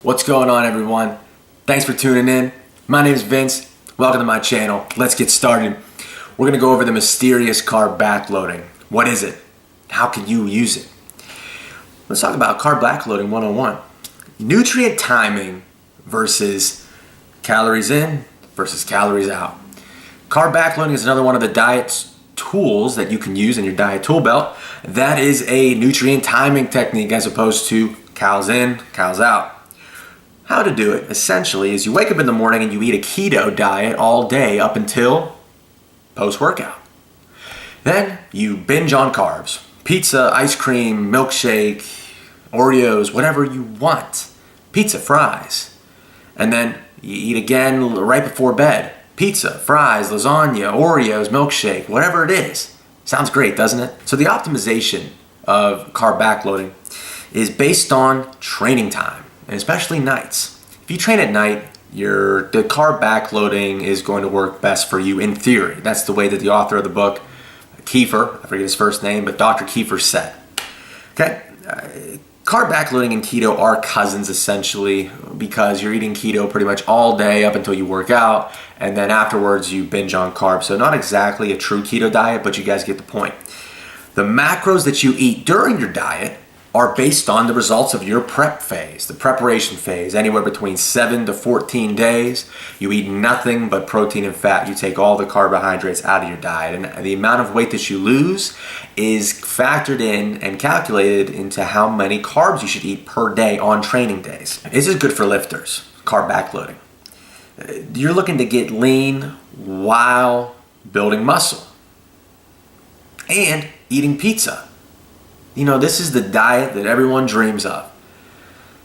What's going on, everyone? Thanks for tuning in. My name is Vince. Welcome to my channel. Let's get started. We're going to go over the mysterious carb backloading. What is it? How can you use it? Let's talk about carb backloading 101. Nutrient timing versus calories in versus calories out. Carb backloading is another one of the diet tools that you can use in your diet tool belt. That is a nutrient timing technique as opposed to calories in, calories out. How to do it, essentially, is you wake up in the morning and you eat a keto diet all day up until post-workout. Then you binge on carbs. Pizza, ice cream, milkshake, Oreos, whatever you want. Pizza, fries. And then you eat again right before bed. Pizza, fries, lasagna, Oreos, milkshake, whatever it is. Sounds great, doesn't it? So the optimization of carb backloading is based on training time, and especially nights. If you train at night, the carb backloading is going to work best for you in theory. That's the way that the author of the book, Kiefer, I forget his first name, but Dr. Kiefer said. Okay, carb backloading and keto are cousins essentially because you're eating keto pretty much all day up until you work out, and then afterwards you binge on carbs. So not exactly a true keto diet, but you guys get the point. The macros that you eat during your diet are based on the results of your prep phase, the preparation phase, anywhere between 7 to 14 days. You eat nothing but protein and fat. You take all the carbohydrates out of your diet, and the amount of weight that you lose is factored in and calculated into how many carbs you should eat per day on training days. This is good for lifters, carb backloading. You're looking to get lean while building muscle and eating pizza. You know, this is the diet that everyone dreams of.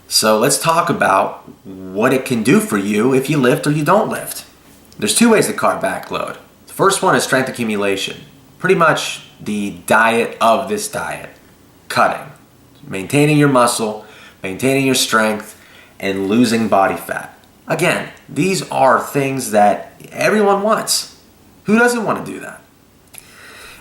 So let's talk about what it can do for you if you lift or you don't lift. There's two ways to carb backload. The first one is strength accumulation. Pretty much the diet of this diet. Cutting. Maintaining your muscle, maintaining your strength, and losing body fat. Again, these are things that everyone wants. Who doesn't want to do that?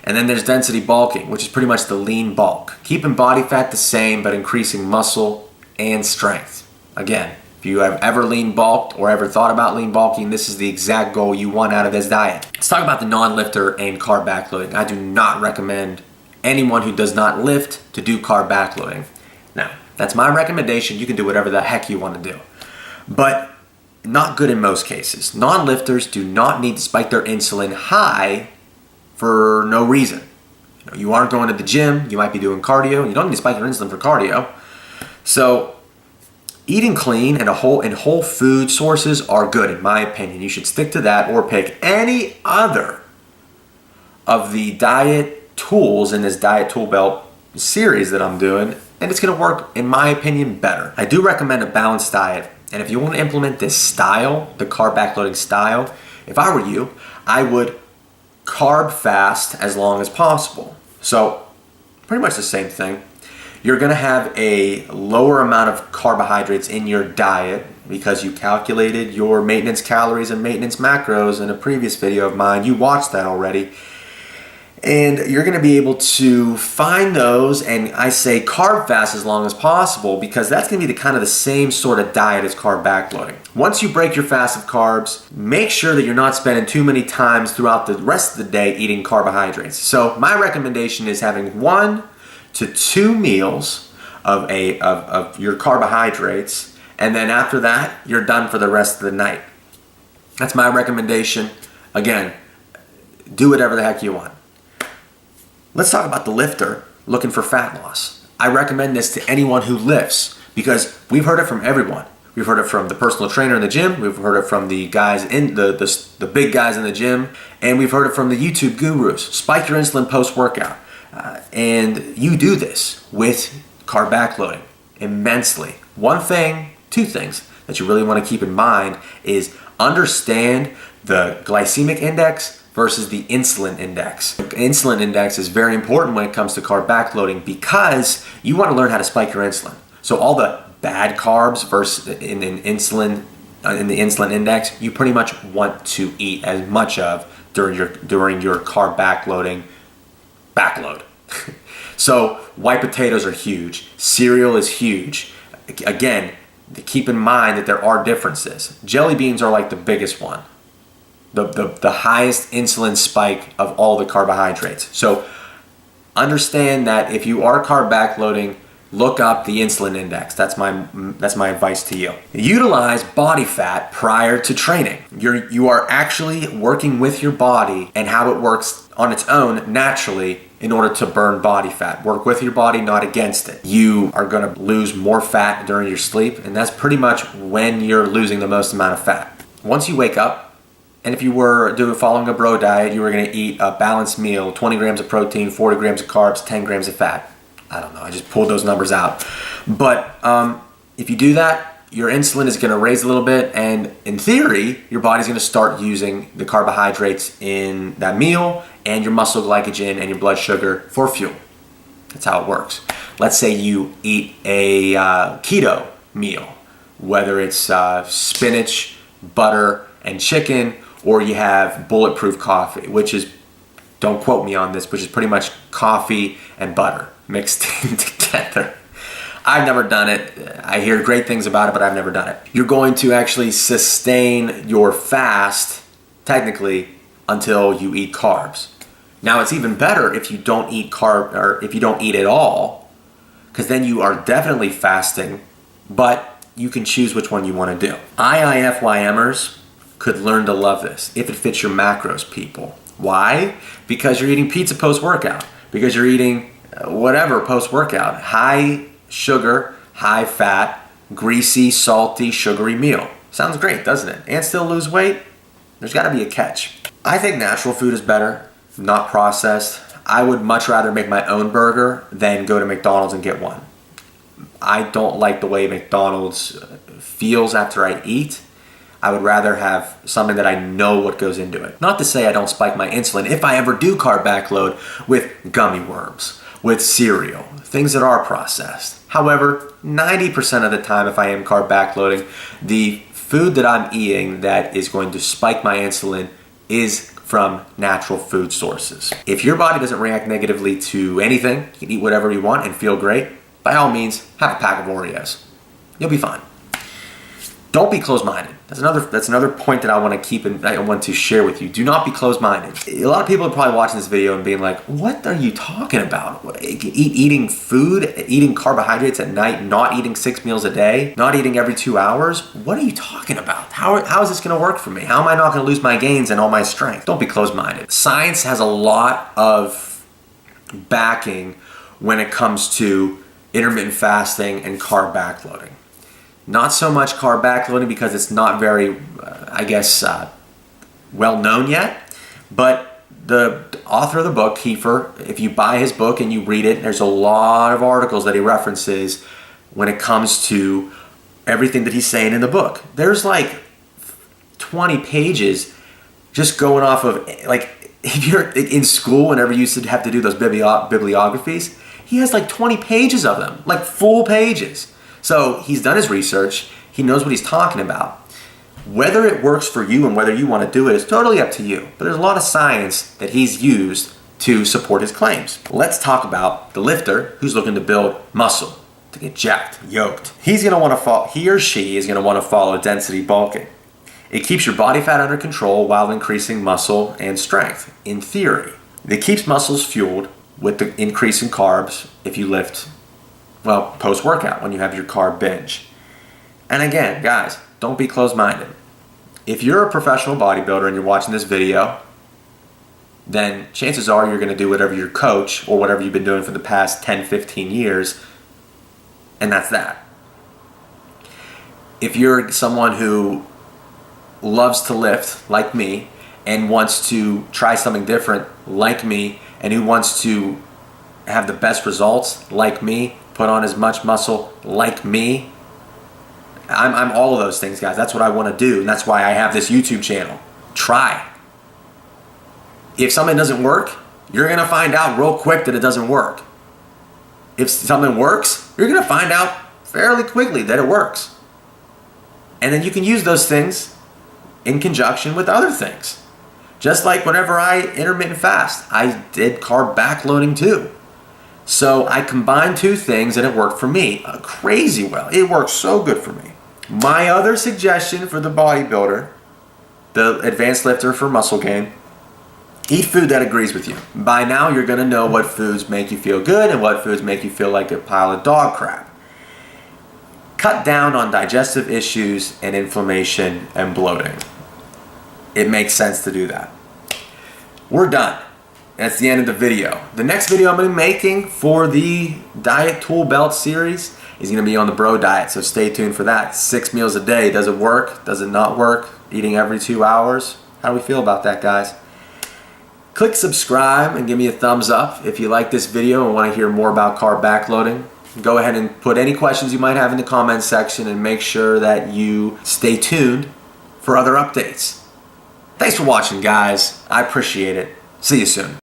And then there's density bulking, which is pretty much the lean bulk. Keeping body fat the same, but increasing muscle and strength. Again, if you have ever lean bulked or ever thought about lean bulking, this is the exact goal you want out of this diet. Let's talk about the non-lifter and carb backloading. I do not recommend anyone who does not lift to do carb backloading. Now, that's my recommendation. You can do whatever the heck you want to do. But not good in most cases. Non-lifters do not need to spike their insulin high for no reason. You aren't going to the gym, you might be doing cardio, you don't need to spike your insulin for cardio. So eating clean and whole food sources are good in my opinion. You should stick to that or pick any other of the diet tools in this diet tool belt series that I'm doing, and it's going to work, in my opinion, better. I do recommend a balanced diet, and if you want to implement this style, the carb backloading style, if I were you, I would carb fast as long as possible. So pretty much the same thing. You're going to have a lower amount of carbohydrates in your diet because you calculated your maintenance calories and maintenance macros in a previous video of mine. You watched that already. And you're going to be able to find those, and I say carb fast as long as possible because that's going to be the same sort of diet as carb backloading. Once you break your fast of carbs, make sure that you're not spending too many times throughout the rest of the day eating carbohydrates. So my recommendation is having 1 to 2 meals of your carbohydrates, and then after that, you're done for the rest of the night. That's my recommendation. Again, do whatever the heck you want. Let's talk about the lifter looking for fat loss. I recommend this to anyone who lifts because we've heard it from everyone. We've heard it from the personal trainer in the gym. We've heard it from the guys in the big guys in the gym, and we've heard it from the YouTube gurus. Spike your insulin post-workout, and you do this with carb backloading immensely. Two things that you really want to keep in mind is understand the glycemic index versus the insulin index. The insulin index is very important when it comes to carb backloading because you want to learn how to spike your insulin. So all the bad carbs versus in the insulin index, you pretty much want to eat as much of during your carb backloading backload. So white potatoes are huge. Cereal is huge. Again, keep in mind that there are differences. Jelly beans are like the biggest one, the highest insulin spike of all the carbohydrates. So understand that if you are carb backloading, look up the insulin index. That's my advice to you. Utilize body fat prior to training. You are actually working with your body and how it works on its own naturally in order to burn body fat. Work with your body, not against it. You are going to lose more fat during your sleep, and that's pretty much when you're losing the most amount of fat. Once you wake up, and if you were following a bro diet, you were going to eat a balanced meal, 20 grams of protein, 40 grams of carbs, 10 grams of fat. I don't know, I just pulled those numbers out. But if you do that, your insulin is going to raise a little bit, and in theory, your body's going to start using the carbohydrates in that meal and your muscle glycogen and your blood sugar for fuel. That's how it works. Let's say you eat a keto meal, whether it's spinach, butter, and chicken, or you have bulletproof coffee, which is, don't quote me on this, which is pretty much coffee and butter mixed in together. I've never done it. I hear great things about it, but I've never done it. You're going to actually sustain your fast, technically, until you eat carbs. Now, it's even better if you don't eat or if you don't eat at all, because then you are definitely fasting, but you can choose which one you want to do. IIFYMers could learn to love this if it fits your macros, people. Why? Because you're eating pizza post-workout. Because you're eating whatever post-workout. High sugar, high fat, greasy, salty, sugary meal. Sounds great, doesn't it? And still lose weight? There's got to be a catch. I think natural food is better, not processed. I would much rather make my own burger than go to McDonald's and get one. I don't like the way McDonald's feels after I eat. I would rather have something that I know what goes into it. Not to say I don't spike my insulin if I ever do carb backload with gummy worms, with cereal, things that are processed. However, 90% of the time if I am carb backloading, the food that I'm eating that is going to spike my insulin is from natural food sources. If your body doesn't react negatively to anything, you can eat whatever you want and feel great, by all means, have a pack of Oreos. You'll be fine. Don't be closed-minded. That's another point that I want to share with you. Do not be closed-minded. A lot of people are probably watching this video and being like, what are you talking about? Eating food, eating carbohydrates at night, not eating 6 meals a day, not eating every 2 hours? What are you talking about? How is this going to work for me? How am I not going to lose my gains and all my strength? Don't be closed-minded. Science has a lot of backing when it comes to intermittent fasting and carb backloading. Not so much carb backloading because it's not very, well known yet. But the author of the book, Kiefer, if you buy his book and you read it, there's a lot of articles that he references when it comes to everything that he's saying in the book. There's like 20 pages just going off of, like, if you're in school, whenever you used to have to do those bibliographies, he has like 20 pages of them, like full pages. So he's done his research. He knows what he's talking about. Whether it works for you and whether you want to do it is totally up to you. But there's a lot of science that he's used to support his claims. Let's talk about the lifter who's looking to build muscle, to get jacked, yoked. He or she is going to want to follow density bulking. It keeps your body fat under control while increasing muscle and strength, in theory. It keeps muscles fueled with the increase in carbs if you lift, post-workout, when you have your carb binge. And again, guys, don't be closed-minded. If you're a professional bodybuilder and you're watching this video, then chances are you're going to do whatever your coach or whatever you've been doing for the past 10, 15 years, and that's that. If you're someone who loves to lift, like me, and wants to try something different, like me, and who wants to have the best results, like me, put on as much muscle, like me, I'm all of those things, guys. That's what I want to do, and that's why I have this YouTube channel. Try. If something doesn't work, you're going to find out real quick that it doesn't work. If something works, you're going to find out fairly quickly that it works. And then you can use those things in conjunction with other things. Just like whenever I intermittent fast, I did carb backloading too. So I combined two things and it worked for me crazy well. It worked so good for me. My other suggestion for the bodybuilder, the advanced lifter for muscle gain, eat food that agrees with you. By now, you're going to know what foods make you feel good and what foods make you feel like a pile of dog crap. Cut down on digestive issues and inflammation and bloating. It makes sense to do that. We're done. That's the end of the video. The next video I'm going to be making for the Diet Tool Belt series is going to be on the bro diet, so stay tuned for that. 6 meals a day. Does it work? Does it not work? Eating every 2 hours? How do we feel about that, guys? Click subscribe and give me a thumbs up if you like this video and want to hear more about carb backloading. Go ahead and put any questions you might have in the comments section and make sure that you stay tuned for other updates. Thanks for watching, guys. I appreciate it. See you soon.